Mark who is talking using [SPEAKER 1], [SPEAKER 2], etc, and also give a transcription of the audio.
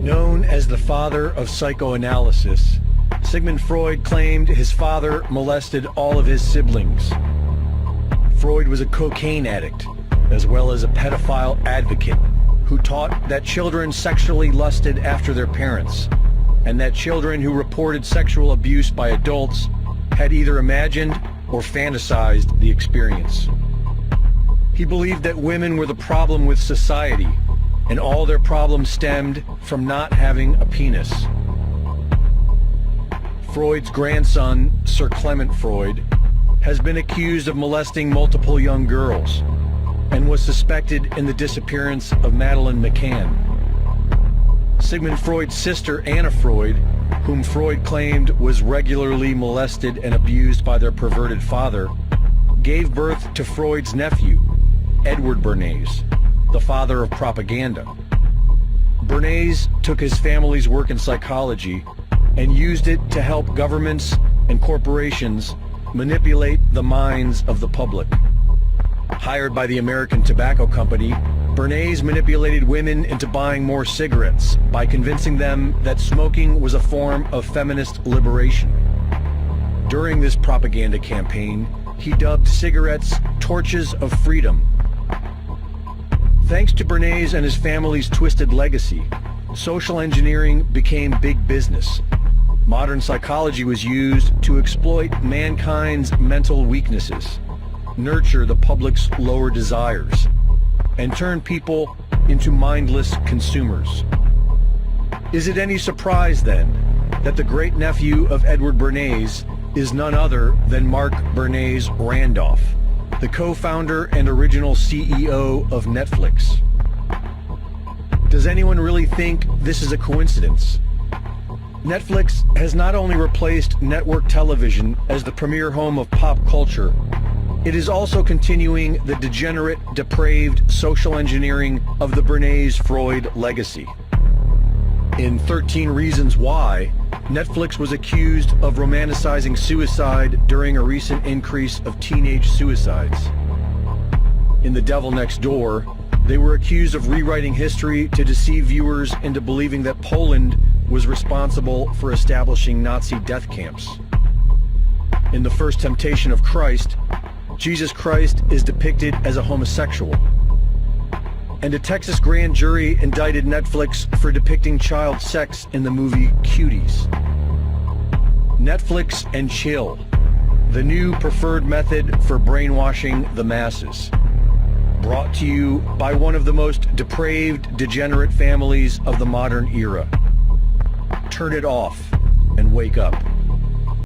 [SPEAKER 1] Known as the father of psychoanalysis, Sigmund Freud claimed his father molested all of his siblings. Freud was a cocaine addict, as well as a pedophile advocate, who taught that children sexually lusted after their parents, and that children who reported sexual abuse by adults had either imagined or fantasized the experience. He believed that women were the problem with society, and all their problems stemmed from not having a penis. Freud's grandson, Sir Clement Freud, has been accused of molesting multiple young girls and was suspected in the disappearance of Madeleine McCann. Sigmund Freud's sister, Anna Freud, whom Freud claimed was regularly molested and abused by their perverted father, gave birth to Freud's nephew, Edward Bernays, the father of propaganda. Bernays took his family's work in psychology and used it to help governments and corporations manipulate the minds of the public. Hired by the American Tobacco Company, Bernays manipulated women into buying more cigarettes by convincing them that smoking was a form of feminist liberation. During this propaganda campaign, he dubbed cigarettes torches of freedom. Thanks to Bernays and his family's twisted legacy, social engineering became big business. Modern psychology was used to exploit mankind's mental weaknesses, nurture the public's lower desires, and turn people into mindless consumers. Is it any surprise, then, that the great-nephew of Edward Bernays is none other than Mark Bernays Randolph, the co-founder and original CEO of Netflix? Does anyone really think this is a coincidence? Netflix has not only replaced network television as the premier home of pop culture, it is also continuing the degenerate, depraved social engineering of the Bernays-Freud legacy. In 13 Reasons Why, Netflix was accused of romanticizing suicide during a recent increase of teenage suicides. In The Devil Next Door, they were accused of rewriting history to deceive viewers into believing that Poland was responsible for establishing Nazi death camps. In The First Temptation of Christ, Jesus Christ is depicted as a homosexual. And a Texas grand jury indicted Netflix for depicting child sex in the movie Cuties. Netflix and chill, the new preferred method for brainwashing the masses. Brought to you by one of the most depraved, degenerate families of the modern era. Turn it off and wake up.